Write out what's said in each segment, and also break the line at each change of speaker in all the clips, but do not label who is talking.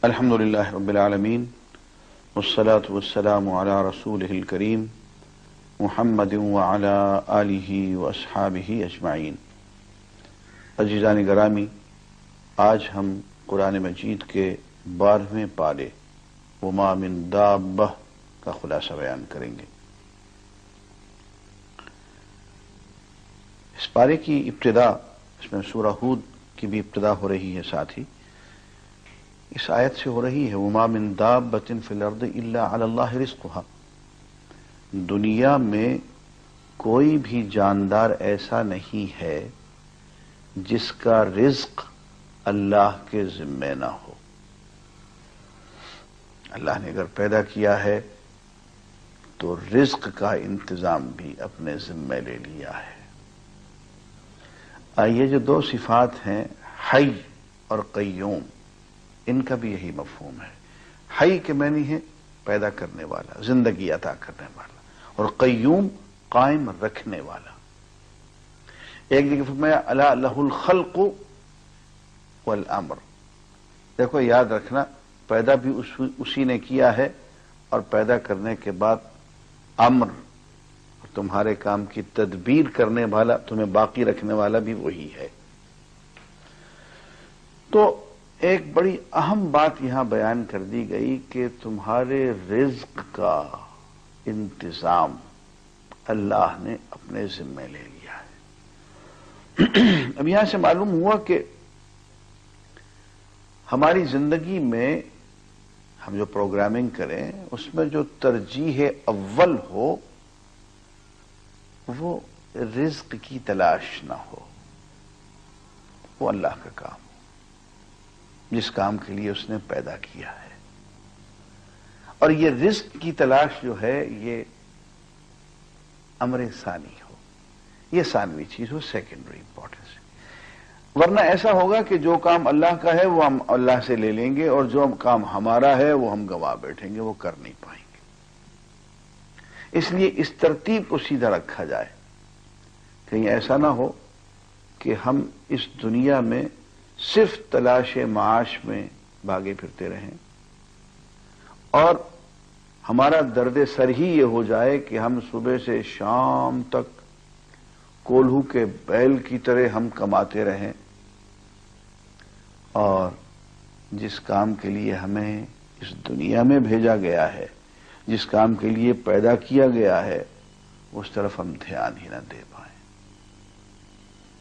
الحمد للہ رب العالمین والصلاة والسلام علی رسولہ الکریم محمد وعلی آلہ واصحابہ اجمعین۔ عزیزان گرامی، آج ہم قرآن مجید کے 12ویں پارے وما من دابہ کا خلاصہ بیان کریں گے۔ اس پارے کی ابتدا، اس میں سورہ ہود کی بھی ابتدا ہو رہی ہے، ساتھ ہی اس آیت سے ہو رہی ہے وما من دابۃ فی الارض الا علی اللہ رزقها۔ دنیا میں کوئی بھی جاندار ایسا نہیں ہے جس کا رزق اللہ کے ذمے نہ ہو۔ اللہ نے اگر پیدا کیا ہے تو رزق کا انتظام بھی اپنے ذمے لے لیا ہے۔ یہ جو دو صفات ہیں، حی اور قیوم، ان کا بھی یہی مفہوم ہے۔ حی کے معنی ہے پیدا کرنے والا، زندگی عطا کرنے والا، اور قیوم قائم رکھنے والا۔ ایک جگہ فرمایا الا لہ الخلق والامر۔ دیکھو، یاد رکھنا، پیدا بھی اسی نے کیا ہے، اور پیدا کرنے کے بعد امر اور تمہارے کام کی تدبیر کرنے والا، تمہیں باقی رکھنے والا بھی وہی ہے۔ تو ایک بڑی اہم بات یہاں بیان کر دی گئی کہ تمہارے رزق کا انتظام اللہ نے اپنے ذمے لے لیا ہے۔ اب یہاں سے معلوم ہوا کہ ہماری زندگی میں ہم جو پروگرامنگ کریں، اس میں جو ترجیح اول ہو وہ رزق کی تلاش نہ ہو، وہ اللہ کا کام، جس کام کے لیے اس نے پیدا کیا ہے۔ اور یہ رزق کی تلاش جو ہے، یہ امر ثانی ہو، یہ ثانوی چیز ہو، سیکنڈری امپورٹنس۔ ورنہ ایسا ہوگا کہ جو کام اللہ کا ہے وہ ہم اللہ سے لے لیں گے، اور جو کام ہمارا ہے وہ ہم گوا بیٹھیں گے، وہ کر نہیں پائیں گے۔ اس لیے اس ترتیب کو سیدھا رکھا جائے، کہیں ایسا نہ ہو کہ ہم اس دنیا میں صرف تلاش معاش میں بھاگے پھرتے رہیں، اور ہمارا درد سر ہی یہ ہو جائے کہ ہم صبح سے شام تک کولہو کے بیل کی طرح ہم کماتے رہیں، اور جس کام کے لیے ہمیں اس دنیا میں بھیجا گیا ہے، جس کام کے لیے پیدا کیا گیا ہے، اس طرف ہم دھیان ہی نہ دے پائیں۔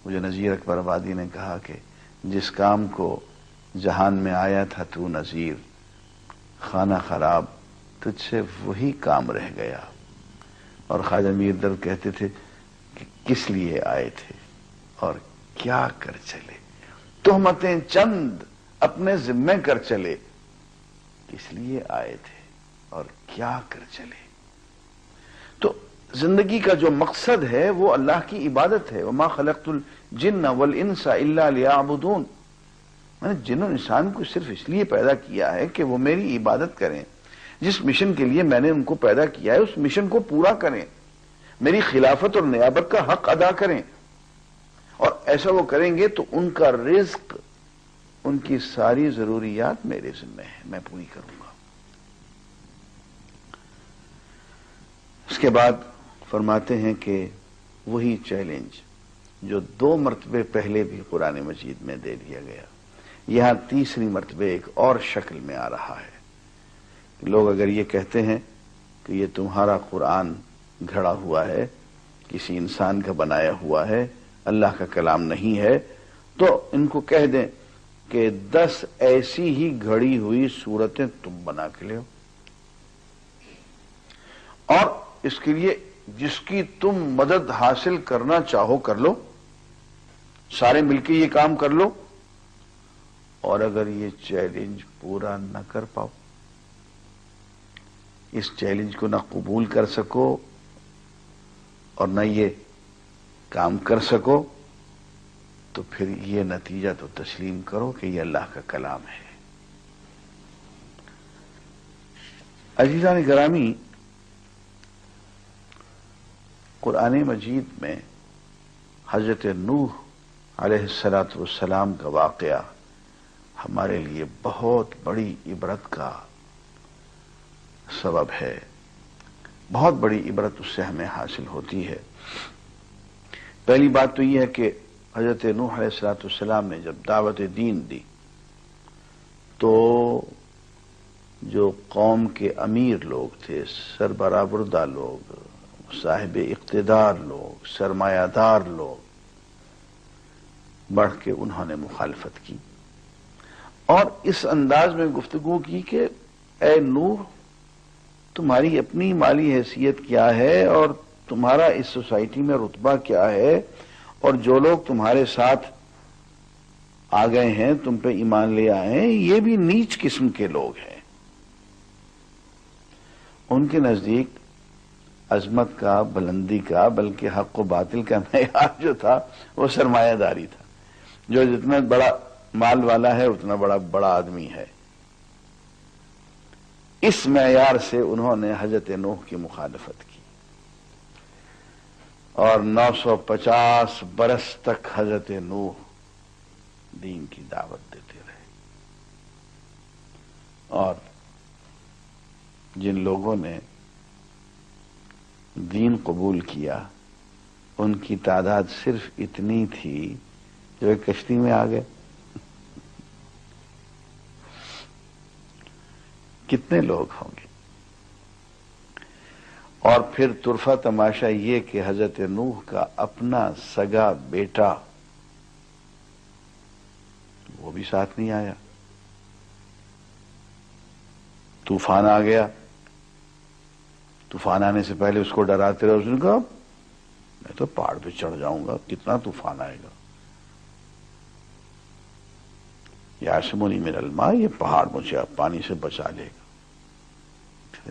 مجھے نذیر اکبر آبادی نے کہا کہ جس کام کو جہان میں آیا تھا تو نذیر، خانہ خراب تجھ سے وہی کام رہ گیا۔ اور خواجہ میر درد کہتے تھے کہ کس لیے آئے تھے اور کیا کر چلے، تہمتیں چند اپنے ذمہ کر چلے، کس لیے آئے تھے اور کیا کر چلے۔ تو زندگی کا جو مقصد ہے وہ اللہ کی عبادت ہے۔ وما خلقت الجن والانس الا لیعبدون۔ میں نے جن و انسان کو صرف اس لیے پیدا کیا ہے کہ وہ میری عبادت کریں، جس مشن کے لیے میں نے ان کو پیدا کیا ہے اس مشن کو پورا کریں، میری خلافت اور نیابت کا حق ادا کریں، اور ایسا وہ کریں گے تو ان کا رزق، ان کی ساری ضروریات میرے ذمہ ہے، میں پوری کروں گا۔ اس کے بعد فرماتے ہیں کہ وہی چیلنج جو 2 مرتبے پہلے بھی قرآن مجید میں دے دیا گیا، یہاں تیسری مرتبہ ایک اور شکل میں آ رہا ہے کہ لوگ اگر یہ کہتے ہیں کہ یہ تمہارا قرآن گھڑا ہوا ہے، کسی انسان کا بنایا ہوا ہے، اللہ کا کلام نہیں ہے، تو ان کو کہہ دیں کہ 10 ایسی ہی گھڑی ہوئی صورتیں تم بنا کے لے، اور اس کے لیے جس کی تم مدد حاصل کرنا چاہو کر لو، سارے مل کے یہ کام کر لو، اور اگر یہ چیلنج پورا نہ کر پاؤ، اس چیلنج کو نہ قبول کر سکو اور نہ یہ کام کر سکو، تو پھر یہ نتیجہ تو تسلیم کرو کہ یہ اللہ کا کلام ہے۔ عزیزان گرامی، قرآن مجید میں حضرت نوح علیہ السلام کا واقعہ ہمارے لیے بہت بڑی عبرت کا سبب ہے، بہت بڑی عبرت اس سے ہمیں حاصل ہوتی ہے۔ پہلی بات تو یہ ہے کہ حضرت نوح علیہ السلام نے جب دعوت دین دی تو جو قوم کے امیر لوگ تھے، سربراہ بردہ لوگ، صاحب اقتدار لوگ، سرمایہ دار لوگ، بڑھ کے انہوں نے مخالفت کی اور اس انداز میں گفتگو کی کہ اے نوح، تمہاری اپنی مالی حیثیت کیا ہے اور تمہارا اس سوسائٹی میں رتبہ کیا ہے، اور جو لوگ تمہارے ساتھ آ گئے ہیں، تم پہ ایمان لے آئے ہیں، یہ بھی نیچ قسم کے لوگ ہیں۔ ان کے نزدیک عظمت کا، بلندی کا، بلکہ حق و باطل کا معیار جو تھا وہ سرمایہ داری تھا۔ جو جتنا بڑا مال والا ہے اتنا بڑا آدمی ہے۔ اس معیار سے انہوں نے حضرت نوح کی مخالفت کی اور 950 برس تک حضرت نوح دین کی دعوت دیتے رہے، اور جن لوگوں نے دین قبول کیا ان کی تعداد صرف اتنی تھی جو ایک کشتی میں آ گئے۔ کتنے لوگ ہوں گے؟ اور پھر طرفہ تماشا یہ کہ حضرت نوح کا اپنا سگا بیٹا وہ بھی ساتھ نہیں آیا۔ طوفان آ گیا، طوفان آنے سے پہلے اس کو ڈراتے رہے، اس نے کہا میں تو پہاڑ پہ چڑھ جاؤں گا، کتنا طوفان آئے گا، یعصمنی من الماء، یہ پہاڑ مجھے پانی سے بچا لے گا۔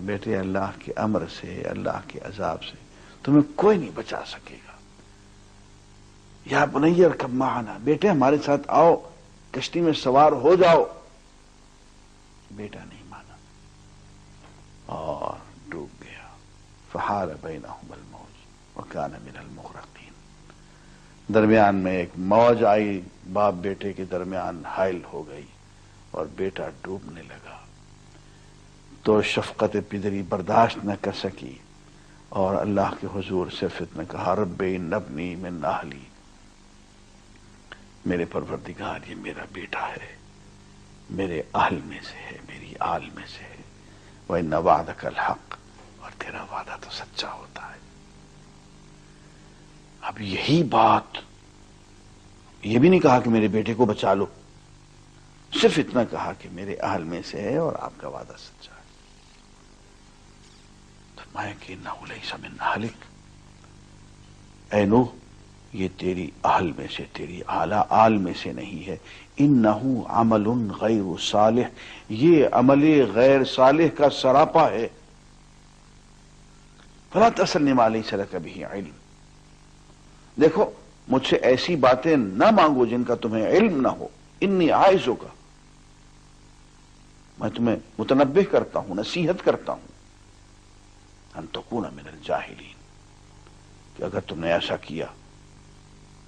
بیٹے اللہ کے امر سے، اللہ کے عذاب سے تمہیں کوئی نہیں بچا سکے گا۔ یا بنی ارکب معنا، بیٹے ہمارے ساتھ آؤ، کشتی میں سوار ہو جاؤ۔ بیٹا نہیں مانا اور ڈوب گیا۔ فحال بینہم الموج وکان من المغرقین، درمیان میں ایک موج آئی، باپ بیٹے کے درمیان حائل ہو گئی اور بیٹا ڈوبنے لگا تو شفقت پدری برداشت نہ کر سکی اور اللہ کے حضور صرف اتنا کہا رب ان ابنی من اہلی، میرے پروردگار یہ میرا بیٹا ہے، میرے اہل میں سے ہے، میری آل میں سے ہے، وَإِنَّ وَعْدَكَ الْحَقُّ، اور تیرا وعدہ تو سچا ہوتا ہے۔ اب یہی بات، یہ بھی نہیں کہا کہ میرے بیٹے کو بچا لو، صرف اتنا کہا کہ میرے اہل میں سے ہے اور آپ کا وعدہ سچا ہے۔ فرمایا کہ انہ لیس من اہلک، اے نوح یہ تیری اہل میں سے، تیری اعلی آل میں سے نہیں ہے، انہ عمل غیر صالح، یہ عمل غیر صالح کا سراپا ہے۔ فلا تسألنی ما لیس لک بہ علم، دیکھو مجھ سے ایسی باتیں نہ مانگو جن کا تمہیں علم نہ ہو، انی اعظک، میں تمہیں متنبہ کرتا ہوں، نصیحت کرتا ہوں، ان تکون من الجاہلین، کہ اگر تم نے ایسا کیا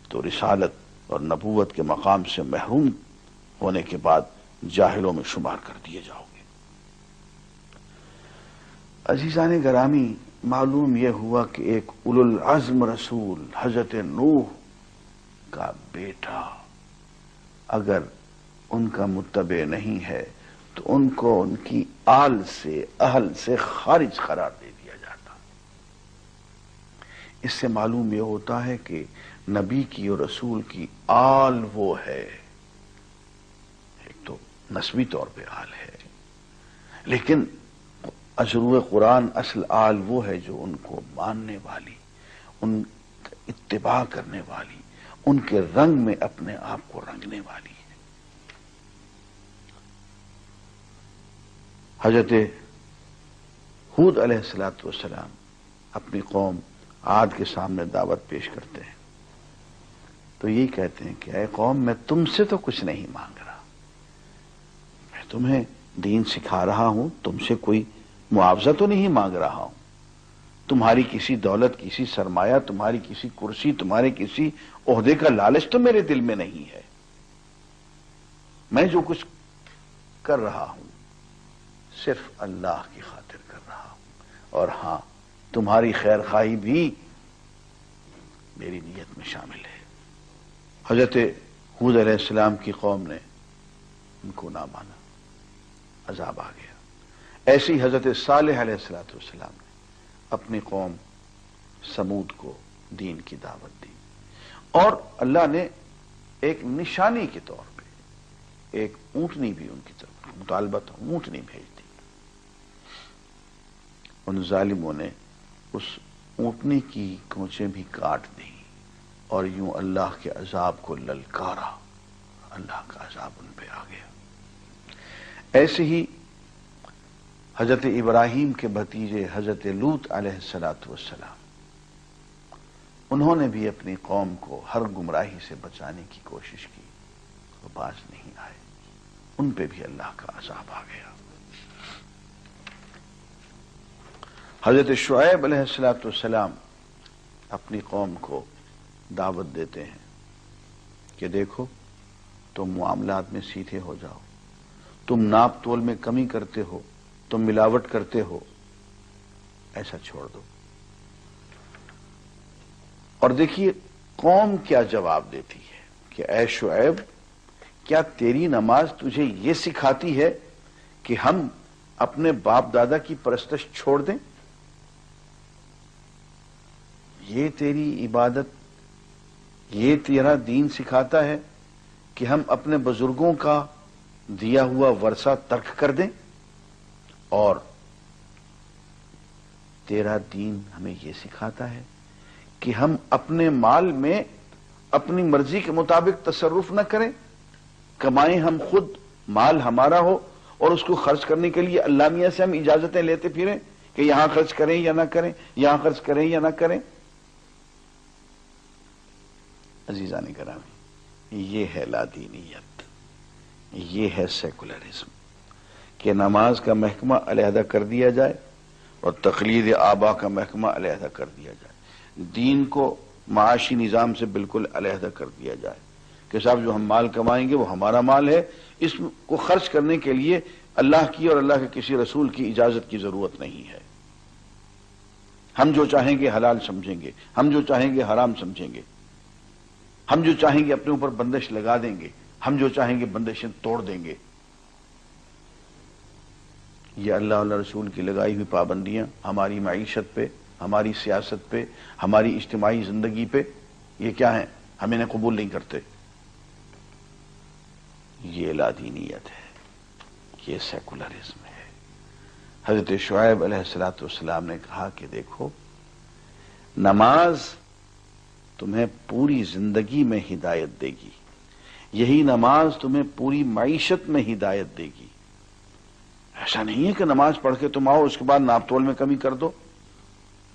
تو رسالت اور نبوت کے مقام سے محروم ہونے کے بعد جاہلوں میں شمار کر دیے جاؤ گے۔ عزیزان گرامی، معلوم یہ ہوا کہ ایک اولو العزم رسول حضرت نوح کا بیٹا اگر ان کا متبع نہیں ہے تو ان کو ان کی آل سے، اہل سے خارج قرار دے دیا جاتا۔ اس سے معلوم یہ ہوتا ہے کہ نبی کی اور رسول کی آل وہ ہے، ایک تو نسبی طور پہ آل ہے، لیکن اشروع قرآن اصل آل وہ ہے جو ان کو ماننے والی، ان اتباع کرنے والی، ان کے رنگ میں اپنے آپ کو رنگنے والی ہے۔ حضرت ہود علیہ السلام اپنی قوم عاد کے سامنے دعوت پیش کرتے ہیں تو یہی کہتے ہیں کہ اے قوم، میں تم سے تو کچھ نہیں مانگ رہا، میں تمہیں دین سکھا رہا ہوں، تم سے کوئی معاوضہ تو نہیں مانگ رہا ہوں، تمہاری کسی دولت، کسی سرمایہ، تمہاری کسی کرسی، تمہارے کسی عہدے کا لالچ تو میرے دل میں نہیں ہے۔ میں جو کچھ کر رہا ہوں صرف اللہ کی خاطر کر رہا ہوں، اور ہاں تمہاری خیر خواہی بھی میری نیت میں شامل ہے۔ حضرت ہود علیہ السلام کی قوم نے ان کو نہ مانا، عذاب آ گیا۔ ایسی حضرت صالح علیہ السلام نے اپنی قوم سمود کو دین کی دعوت دی، اور اللہ نے ایک نشانی کے طور پہ ایک اونٹنی بھی ان کی طرف مطالبت اونٹنی بھیج دی۔ ان ظالموں نے اس اونٹنی کی کونچیں بھی کاٹ دی اور یوں اللہ کے عذاب کو للکارا، اللہ کا عذاب ان پہ آ گیا۔ ایسے ہی حضرت ابراہیم کے بھتیجے حضرت لوط علیہ السلام، انہوں نے بھی اپنی قوم کو ہر گمراہی سے بچانے کی کوشش کی، وہ باز نہیں آئے، ان پہ بھی اللہ کا عذاب آ گیا۔ حضرت شعیب علیہ السلام اپنی قوم کو دعوت دیتے ہیں کہ دیکھو تم معاملات میں سیدھے ہو جاؤ، تم ناپ تول میں کمی کرتے ہو، تم ملاوٹ کرتے ہو، ایسا چھوڑ دو۔ اور دیکھیے قوم کیا جواب دیتی ہے کہ اے شعیب، کیا تیری نماز تجھے یہ سکھاتی ہے کہ ہم اپنے باپ دادا کی پرستش چھوڑ دیں؟ یہ تیری عبادت، یہ تیرا دین سکھاتا ہے کہ ہم اپنے بزرگوں کا دیا ہوا ورثہ ترک کر دیں؟ اور تیرا دین ہمیں یہ سکھاتا ہے کہ ہم اپنے مال میں اپنی مرضی کے مطابق تصرف نہ کریں، کمائیں ہم خود، مال ہمارا ہو، اور اس کو خرچ کرنے کے لیے اللہ میاں سے ہم اجازتیں لیتے پھریں کہ یہاں خرچ کریں یا نہ کریں، یہاں خرچ کریں یا نہ کریں۔ عزیزان گرامی، یہ ہے لادینیت، یہ ہے سیکولرزم، کہ نماز کا محکمہ علیحدہ کر دیا جائے اور تقلید آبا کا محکمہ علیحدہ کر دیا جائے، دین کو معاشی نظام سے بالکل علیحدہ کر دیا جائے کہ صاحب جو ہم مال کمائیں گے وہ ہمارا مال ہے، اس کو خرچ کرنے کے لیے اللہ کی اور اللہ کے کسی رسول کی اجازت کی ضرورت نہیں ہے۔ ہم جو چاہیں گے حلال سمجھیں گے، ہم جو چاہیں گے حرام سمجھیں گے، ہم جو چاہیں گے اپنے اوپر بندش لگا دیں گے، ہم جو چاہیں گے بندشیں توڑ دیں گے۔ یہ اللہ اور رسول کی لگائی ہوئی پابندیاں ہماری معیشت پہ، ہماری سیاست پہ، ہماری اجتماعی زندگی پہ، یہ کیا ہیں؟ ہم انہیں قبول نہیں کرتے۔ یہ لادینیت ہے، یہ سیکولرزم ہے۔ حضرت شعیب علیہ السلام نے کہا کہ دیکھو، نماز تمہیں پوری زندگی میں ہدایت دے گی، یہی نماز تمہیں پوری معیشت میں ہدایت دے گی۔ ایسا نہیں ہے کہ نماز پڑھ کے تم آؤ، اس کے بعد ناپ تول میں کمی کر دو،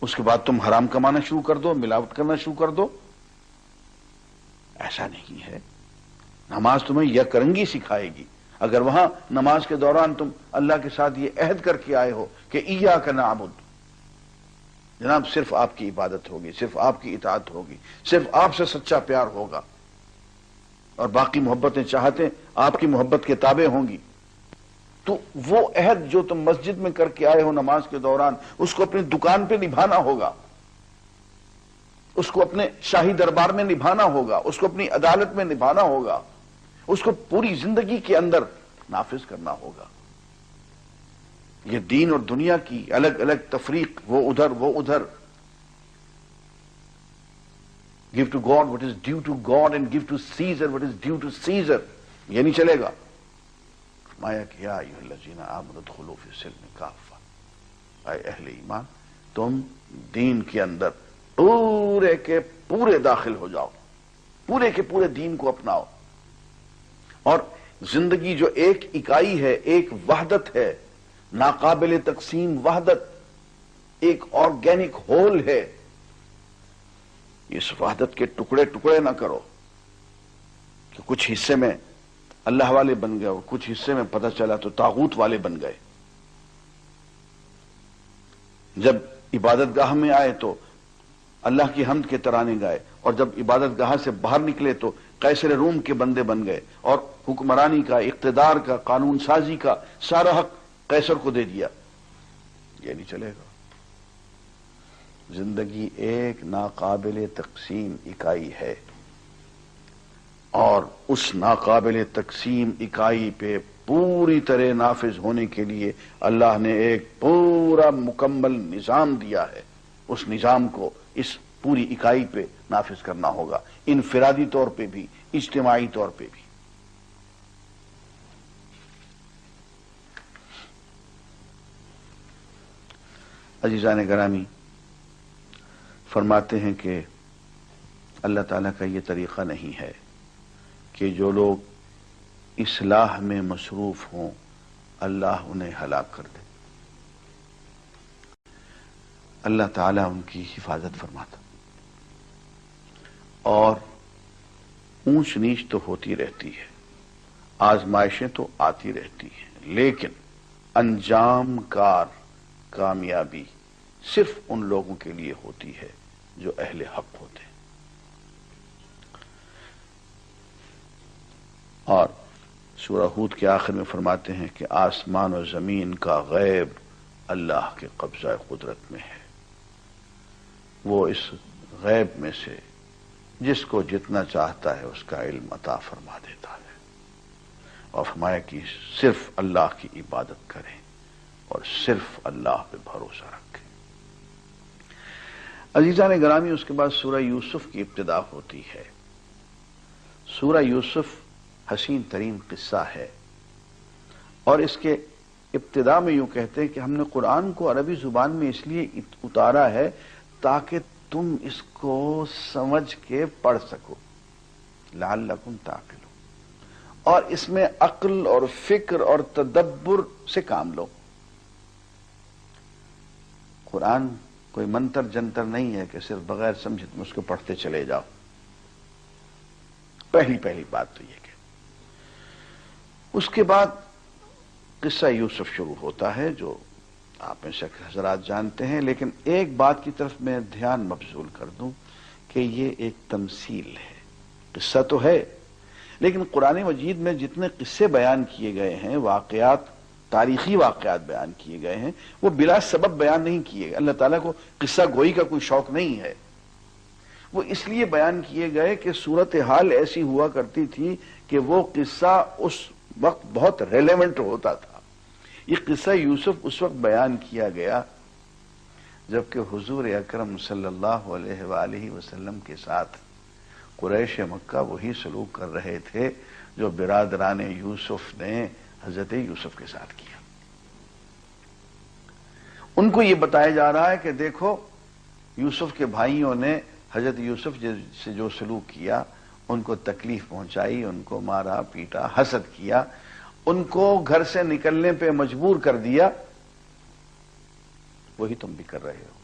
اس کے بعد تم حرام کمانا شروع کر دو، ملاوٹ کرنا شروع کر دو۔ ایسا نہیں ہے، نماز تمہیں یک رنگی سکھائے گی۔ اگر وہاں نماز کے دوران تم اللہ کے ساتھ یہ عہد کر کے آئے ہو کہ ایاک نعبد، جناب صرف آپ کی عبادت ہوگی، صرف آپ کی اطاعت ہوگی، صرف آپ سے سچا پیار ہوگا، اور باقی محبتیں چاہتے آپ کی محبت کے تابع ہوں گی، تو وہ عہد جو تم مسجد میں کر کے آئے ہو نماز کے دوران، اس کو اپنی دکان پہ نبھانا ہوگا، اس کو اپنے شاہی دربار میں نبھانا ہوگا، اس کو اپنی عدالت میں نبھانا ہوگا، اس کو پوری زندگی کے اندر نافذ کرنا ہوگا۔ یہ دین اور دنیا کی الگ الگ تفریق، وہ ادھر وہ ادھر، give to God what is due to God and give to Caesar what is due to Caesar، یہ نہیں چلے گا۔ فرمایا کہ یا ایھا الذین آمنوا ادخلوا فی السلم کافہ، اے اہل ایمان تم دین کے اندر پورے کے پورے داخل ہو جاؤ، پورے کے پورے دین کو اپناؤ، اور زندگی جو ایک اکائی ہے، ایک وحدت ہے، ناقابل تقسیم وحدت، ایک آرگینک ہول ہے، اس وحدت کے ٹکڑے ٹکڑے نہ کرو کہ کچھ حصے میں اللہ والے بن گئے اور کچھ حصے میں پتہ چلا تو طاغوت والے بن گئے۔ جب عبادت گاہ میں آئے تو اللہ کی حمد کے ترانے گائے، اور جب عبادت گاہ سے باہر نکلے تو قیصر روم کے بندے بن گئے اور حکمرانی کا، اقتدار کا، قانون سازی کا سارا حق قیصر کو دے دیا. یہ نہیں چلے گا. زندگی ایک ناقابل تقسیم اکائی ہے، اور اس ناقابل تقسیم اکائی پہ پوری طرح نافذ ہونے کے لیے اللہ نے ایک پورا مکمل نظام دیا ہے. اس نظام کو اس پوری اکائی پہ نافذ کرنا ہوگا، انفرادی طور پہ بھی، اجتماعی طور پہ بھی. عزیزان گرامی، فرماتے ہیں کہ اللہ تعالیٰ کا یہ طریقہ نہیں ہے کہ جو لوگ اصلاح میں مصروف ہوں اللہ انہیں ہلاک کر دے. اللہ تعالیٰ ان کی حفاظت فرماتا. اور اونچ نیچ تو ہوتی رہتی ہے، آزمائشیں تو آتی رہتی ہیں، لیکن انجام کار کامیابی صرف ان لوگوں کے لیے ہوتی ہے جو اہل حق ہوتے ہیں. اور سورہ ہود کے آخر میں فرماتے ہیں کہ آسمان و زمین کا غیب اللہ کے قبضہ قدرت میں ہے. وہ اس غیب میں سے جس کو جتنا چاہتا ہے اس کا علم عطا فرما دیتا ہے. اور فرمایا کہ صرف اللہ کی عبادت کریں اور صرف اللہ پہ بھروسہ رکھیں. عزیزان گرامی، اس کے بعد سورہ یوسف کی ابتدا ہوتی ہے. سورہ یوسف حسین ترین قصہ ہے، اور اس کے ابتدا میں یوں کہتے ہیں کہ ہم نے قرآن کو عربی زبان میں اس لیے اتارا ہے تاکہ تم اس کو سمجھ کے پڑھ سکو، لعلکم تعقلون، اور اس میں عقل اور فکر اور تدبر سے کام لو. قرآن کوئی منتر جنتر نہیں ہے کہ صرف بغیر سمجھے تم اس کو پڑھتے چلے جاؤ. پہلی بات تو یہ کہ اس کے بعد قصہ یوسف شروع ہوتا ہے جو آپ میں سے حضرات جانتے ہیں، لیکن ایک بات کی طرف میں دھیان مبذول کر دوں کہ یہ ایک تمثیل ہے. قصہ تو ہے، لیکن قرآن مجید میں جتنے قصے بیان کیے گئے ہیں، واقعات، تاریخی واقعات بیان کیے گئے ہیں، وہ بلا سبب بیان نہیں کیے گئے. اللہ تعالیٰ کو قصہ گوئی کا کوئی شوق نہیں ہے. وہ اس لیے بیان کیے گئے کہ صورتحال ایسی ہوا کرتی تھی کہ وہ قصہ اس وقت بہت ریلیونٹ ہوتا تھا. یہ قصہ یوسف اس وقت بیان کیا گیا جبکہ حضور اکرم صلی اللہ علیہ وآلہ وسلم کے ساتھ قریش مکہ وہی سلوک کر رہے تھے جو برادران یوسف نے حضرت یوسف کے ساتھ کیا. ان کو یہ بتایا جا رہا ہے کہ دیکھو یوسف کے بھائیوں نے حضرت یوسف سے جو سلوک کیا، ان کو تکلیف پہنچائی، ان کو مارا پیٹا، حسد کیا، ان کو گھر سے نکلنے پہ مجبور کر دیا، وہی تم بھی کر رہے ہو.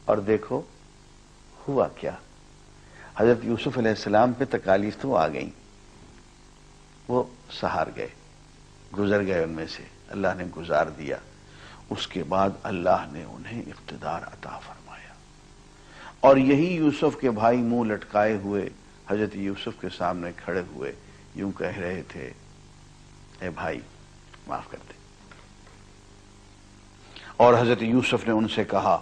اور دیکھو ہوا کیا. حضرت یوسف علیہ السلام پہ تکالیف تو آ گئیں، وہ سہار گئے، گزر گئے، ان میں سے اللہ نے گزار دیا. اس کے بعد اللہ نے انہیں اقتدار عطا فرمایا، اور یہی یوسف کے بھائی منہ لٹکائے ہوئے حضرت یوسف کے سامنے کھڑے ہوئے یوں کہہ رہے تھے، اے بھائی معاف کر دے. اور حضرت یوسف نے ان سے کہا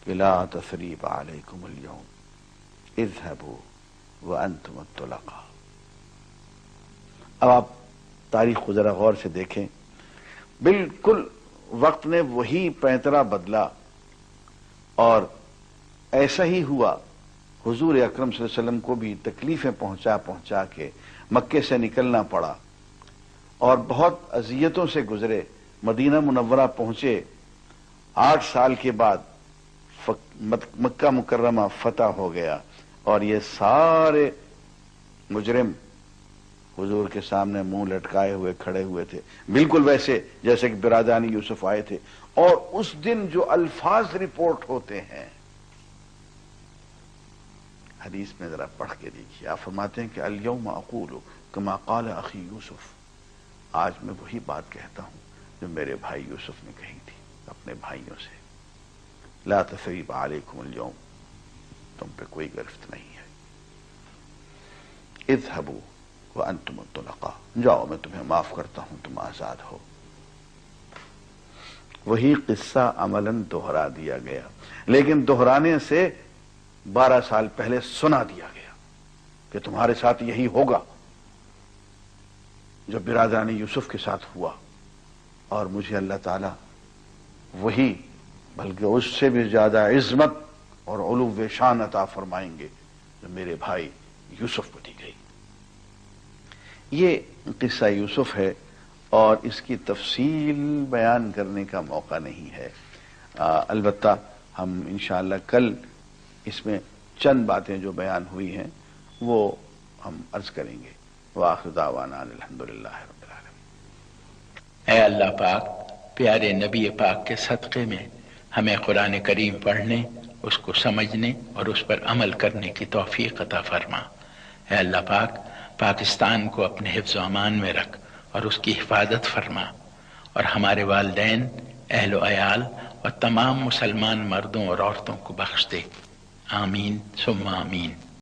کہ لا تثریب علیکم اليوم اذهبوا وانتم الطلقاء. اب آپ تاریخ کو ذرا غور سے دیکھیں، بالکل وقت نے وہی پینترا بدلا، اور ایسا ہی ہوا. حضور اکرم صلی اللہ علیہ وسلم کو بھی تکلیفیں پہنچا کے مکے سے نکلنا پڑا، اور بہت اذیتوں سے گزرے. مدینہ منورہ پہنچے، 8 سال کے بعد مکہ مکرمہ فتح ہو گیا، اور یہ سارے مجرم حضور کے سامنے منہ لٹکائے ہوئے کھڑے ہوئے تھے، بالکل ویسے جیسے کہ برادران یوسف آئے تھے. اور اس دن جو الفاظ رپورٹ ہوتے ہیں، حدیث میں ذرا پڑھ کے دیکھیے. آپ فرماتے ہیں کہ الیوم اقول کما قال اخی یوسف، آج میں وہی بات کہتا ہوں جو میرے بھائی یوسف نے کہی تھی اپنے بھائیوں سے، لا تثریب علیکم اليوم، تم پہ کوئی گرفت نہیں ہے. اذهبوا وانتم الطلقاء، جاؤ میں تمہیں معاف کرتا ہوں، تم آزاد ہو۔ وہی قصہ عملاً دہرا دیا گیا، لیکن دہرانے سے 12 سال پہلے سنا دیا گیا کہ تمہارے ساتھ یہی ہوگا جو برادران یوسف کے ساتھ ہوا، اور مجھے اللہ تعالیٰ وہی بلکہ اس سے بھی زیادہ عظمت اور علو شان عطا فرمائیں گے جو میرے بھائی یوسف کو دی گئی۔ یہ قصہ یوسف ہے، اور اس کی تفصیل بیان کرنے کا موقع نہیں ہے، البتہ ہم انشاءاللہ کل اس میں چند باتیں جو بیان ہوئی ہیں وہ ہم عرض کریں گے۔ وآخر دعوانا الحمدللہ رب العالمین۔
اے اللہ پاک، پیارے نبی پاک کے صدقے میں ہمیں قرآن کریم پڑھنے، اس کو سمجھنے اور اس پر عمل کرنے کی توفیق عطا فرما۔ اے اللہ پاک، پاکستان کو اپنے حفظ و امان میں رکھ اور اس کی حفاظت فرما، اور ہمارے والدین، اہل و عیال اور تمام مسلمان مردوں اور عورتوں کو بخش دے۔ آمین ثم آمین۔